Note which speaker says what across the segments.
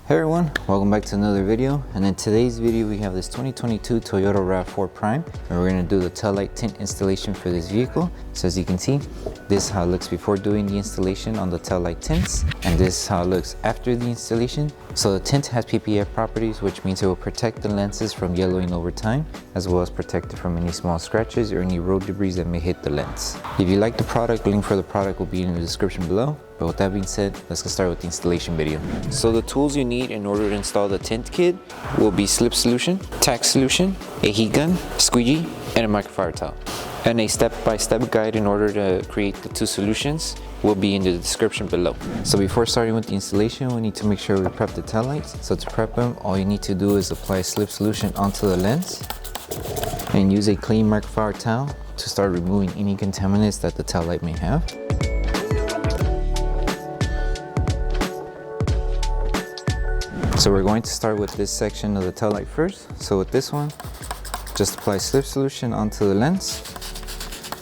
Speaker 1: Hey everyone, welcome back to another video. And in today's video we have this 2022 Toyota Rav4 Prime, and we're going to do the Taillight Tint installation for this vehicle. So as you can see, this is how it looks before doing the installation on the Taillight tints, and this is how it looks after the installation. So the tint has PPF properties, which means it will protect the lenses from yellowing over time, as well as protect it from any small scratches or any road debris that may hit the lens. If you like the product, link for the product will be in the description below. But with that being said, let's get started with the installation video. So the tools you need in order to install the tint kit will be Slip Solution, Tack Solution, a heat gun, squeegee, and a microfiber towel. And a step-by-step guide in order to create the two solutions will be in the description below. So before starting with the installation, we need to make sure we prep the taillights. So to prep them, all you need to do is apply Slip Solution onto the lens and use a clean microfiber towel to start removing any contaminants that the taillight may have. So we're going to start with this section of the taillight first. So with this one, just apply Slip Solution onto the lens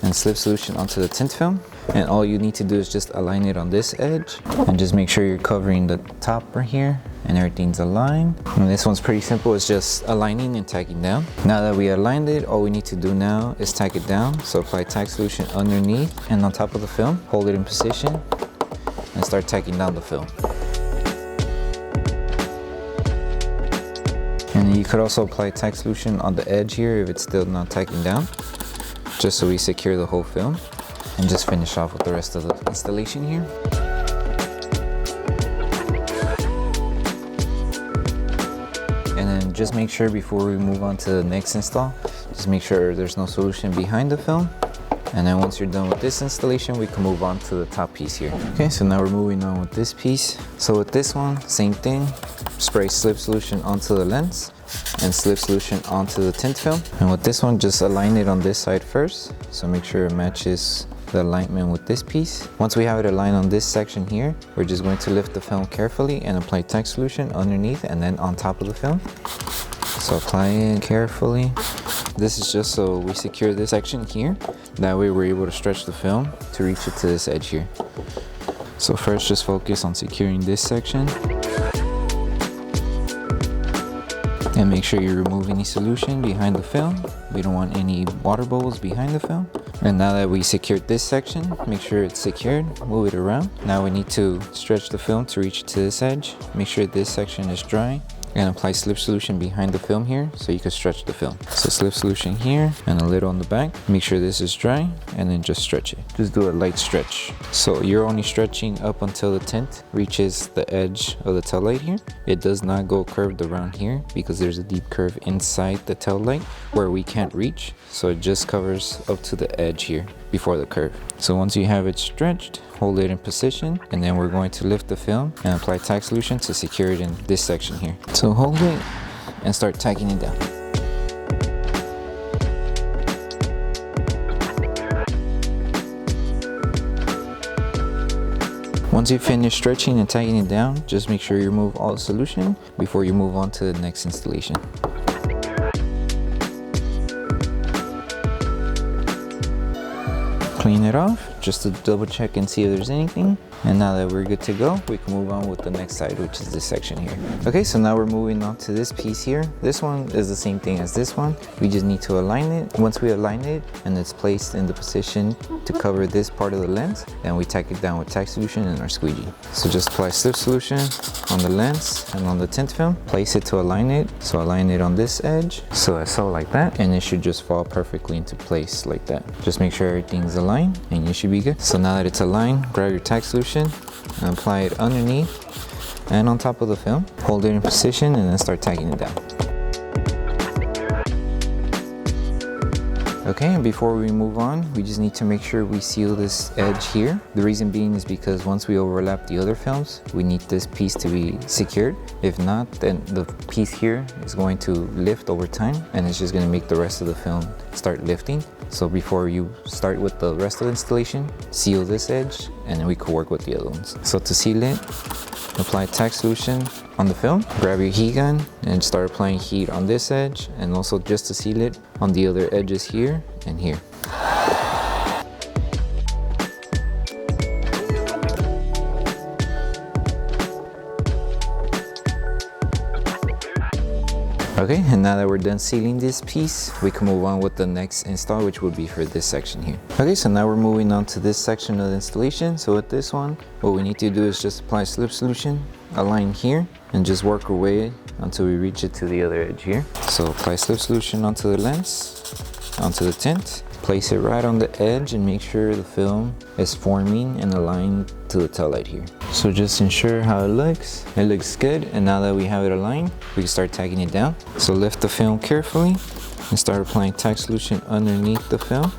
Speaker 1: and Slip Solution onto the tint film. And all you need to do is just align it on this edge and just make sure you're covering the top right here and everything's aligned. And this one's pretty simple, it's just aligning and tacking down. Now that we aligned it, all we need to do now is tack it down. So apply Tack Solution underneath and on top of the film, hold it in position and start tacking down the film. And you could also apply Tack Solution on the edge here if it's still not tacking down, just so we secure the whole film, and just finish off with the rest of the installation here. And then just make sure before we move on to the next install, just make sure there's no solution behind the film. And then once you're done with this installation, we can move on to the top piece here. Okay, so now we're moving on with this piece. So with this one, same thing. Spray Slip Solution onto the lens and Slip Solution onto the tint film. And with this one, just align it on this side first. So make sure it matches the alignment with this piece. Once we have it aligned on this section here, we're just going to lift the film carefully and apply Tack Solution underneath and then on top of the film. So apply it carefully. This is just so we secure this section here. That way we're able to stretch the film to reach it to this edge here. So first just focus on securing this section. And make sure you remove any solution behind the film. We don't want any water bubbles behind the film. And now that we secured this section, make sure it's secured, move it around. Now we need to stretch the film to reach to this edge. Make sure this section is dry. And apply Slip Solution behind the film here so you can stretch the film. So Slip Solution here and a little on the back. Make sure this is dry and then just stretch it. Just do a light stretch. So you're only stretching up until the tint reaches the edge of the taillight here. It does not go curved around here because there's a deep curve inside the taillight where we can't reach. So it just covers up to the edge here before the curve. So once you have it stretched, hold it in position, and then we're going to lift the film and apply Tack Solution to secure it in this section here. So hold it and start tacking it down. Once you finish stretching and tagging it down, just make sure you remove all the solution before you move on to the next installation. Clean it off just to double check and see if there's anything. And now that we're good to go, we can move on with the next side, which is this section here. Okay, so now we're moving on to this piece here. This one is the same thing as this one. We just need to align it. Once we align it and it's placed in the position to cover this part of the lens, then we tack it down with Tack Solution and our squeegee. So just apply Slip Solution on the lens and on the tint film. Place it to align it. So align it on this edge. So like that, and it should just fall perfectly into place like that. Just make sure everything's aligned and you should be good. So now that it's aligned, grab your Tack Solution and apply it underneath and on top of the film. Hold it in position and then start tagging it down. Okay, and before we move on, we just need to make sure we seal this edge here. The reason being is because once we overlap the other films, we need this piece to be secured. If not, then the piece here is going to lift over time and it's just going to make the rest of the film start lifting. So before you start with the rest of the installation, seal this edge and then we could work with the other ones. So to seal it, apply Tack Solution on the film, grab your heat gun and start applying heat on this edge, and also just to seal it on the other edges here and here. Okay, and now that we're done sealing this piece, we can move on with the next install, which would be for this section here. Okay, so now we're moving on to this section of the installation. So with this one, what we need to do is just apply slip solution, align here, and just work our way until we reach it to the other edge here. So apply slip solution onto the lens, onto the tint, place it right on the edge and make sure the film is forming and aligned to the tail light here. So just ensure how it looks. It looks good, and now that we have it aligned, we can start tagging it down. So lift the film carefully and start applying tack solution underneath the film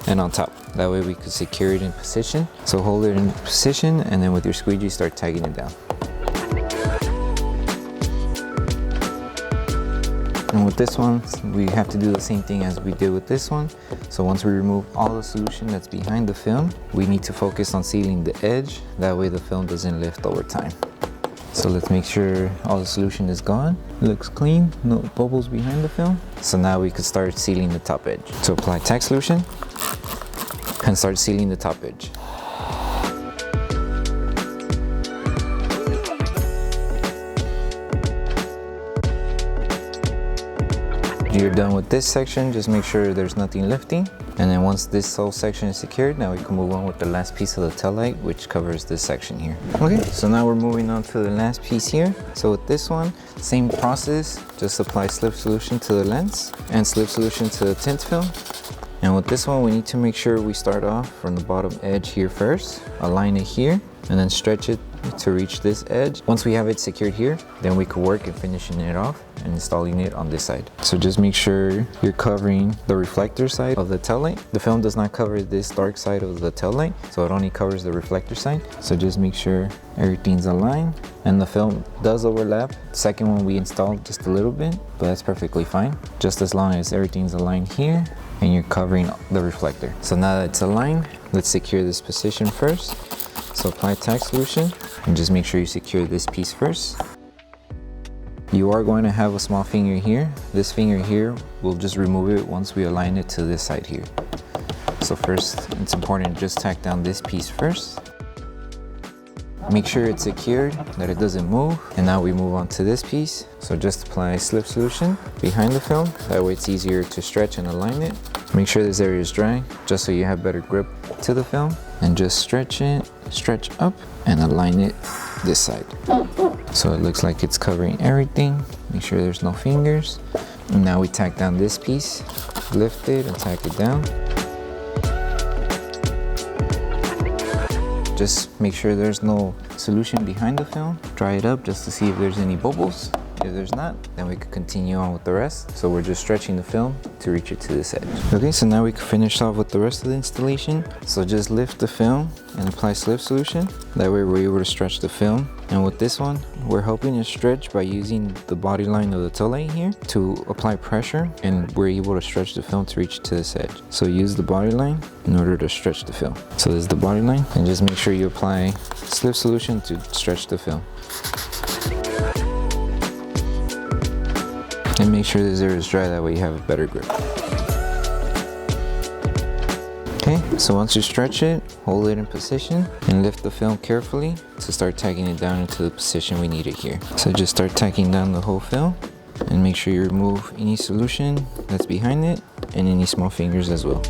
Speaker 1: and on top. That way we can secure it in position. So hold it in position, and then with your squeegee start tagging it down. And with this one, we have to do the same thing as we did with this one. So once we remove all the solution that's behind the film, we need to focus on sealing the edge. That way the film doesn't lift over time. So let's make sure all the solution is gone. It looks clean, no bubbles behind the film. So now we can start sealing the top edge. So apply tack solution and start sealing the top edge. You're done with this section, just make sure there's nothing lifting. And then once this whole section is secured, now we can move on with the last piece of the tail light, which covers this section here. Okay, so now we're moving on to the last piece here. So with this one, same process, just apply slip solution to the lens and slip solution to the tint film. And with this one, we need to make sure we start off from the bottom edge here first, align it here, and then stretch it to reach this edge. Once we have it secured here, then we can work at finishing it off and installing it on this side. So just make sure you're covering the reflector side of the tail light. The film does not cover this dark side of the tail light, so it only covers the reflector side. So just make sure everything's aligned, and the film does overlap. The second one we installed just a little bit, but that's perfectly fine. Just as long as everything's aligned here and you're covering the reflector. So now that it's aligned, let's secure this position first. So apply tack solution and just make sure you secure this piece first. You are going to have a small finger here. This finger here, we'll just remove it once we align it to this side here. So first, it's important to just tack down this piece first. Make sure it's secured, that it doesn't move. And now we move on to this piece. So just apply slip solution behind the film. That way it's easier to stretch and align it. Make sure this area is dry, just so you have better grip to the film. And just stretch it, stretch up, and align it this side. So it looks like it's covering everything. Make sure there's no fingers. And now we tack down this piece, lift it and tack it down. Just make sure there's no solution behind the film. Dry it up just to see if there's any bubbles. If there's not, then we could continue on with the rest. So we're just stretching the film to reach it to this edge. Okay, so now we can finish off with the rest of the installation. So just lift the film and apply slip solution. That way we're able to stretch the film. And with this one, we're helping it stretch by using the body line of the tail light here to apply pressure, and we're able to stretch the film to reach to this edge. So use the body line in order to stretch the film. So this is the body line, and just make sure you apply slip solution to stretch the film. And make sure this area is dry, that way you have a better grip. Okay, so once you stretch it, hold it in position and lift the film carefully to start tacking it down into the position we need it here. So just start tacking down the whole film and make sure you remove any solution that's behind it and any small fingers as well.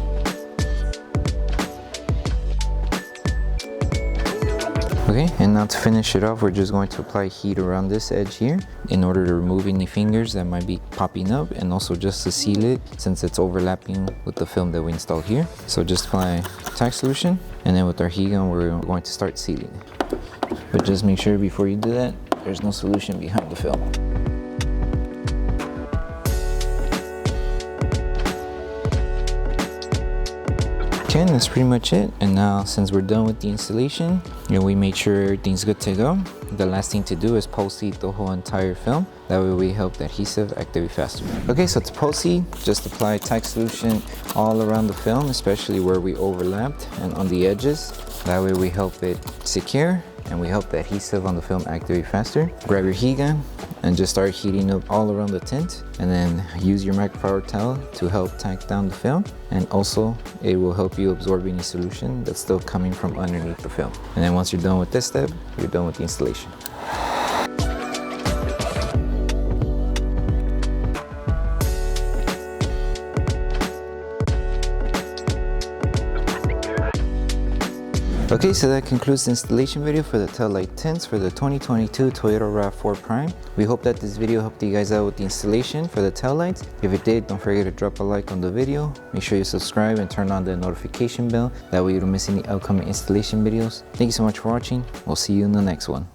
Speaker 1: Okay, and now to finish it off, we're just going to apply heat around this edge here in order to remove any fingers that might be popping up, and also just to seal it since it's overlapping with the film that we installed here. So just apply tack solution, and then with our heat gun, we're going to start sealing. But just make sure before you do that, there's no solution behind the film. Okay, that's pretty much it. And now, since we're done with the installation, we made sure everything's good to go. The last thing to do is post heat the whole entire film. That way we help the adhesive activate faster. Okay, so to post heat, just apply tack solution all around the film, especially where we overlapped and on the edges. That way we help it secure and we help the adhesive on the film activate faster. Grab your heat gun and just start heating up all around the tint, and then use your microfiber towel to help tack down the film, and also it will help you absorb any solution that's still coming from underneath the film. And then once you're done with this step, you're done with the installation. Okay, so that concludes the installation video for the Taillight tints for the 2022 Toyota Rav4 Prime. We hope that this video helped you guys out with the installation for the taillights. If it did, don't forget to drop a like on the video. Make sure you subscribe and turn on the notification bell. That way you don't miss any upcoming installation videos. Thank you so much for watching. We'll see you in the next one.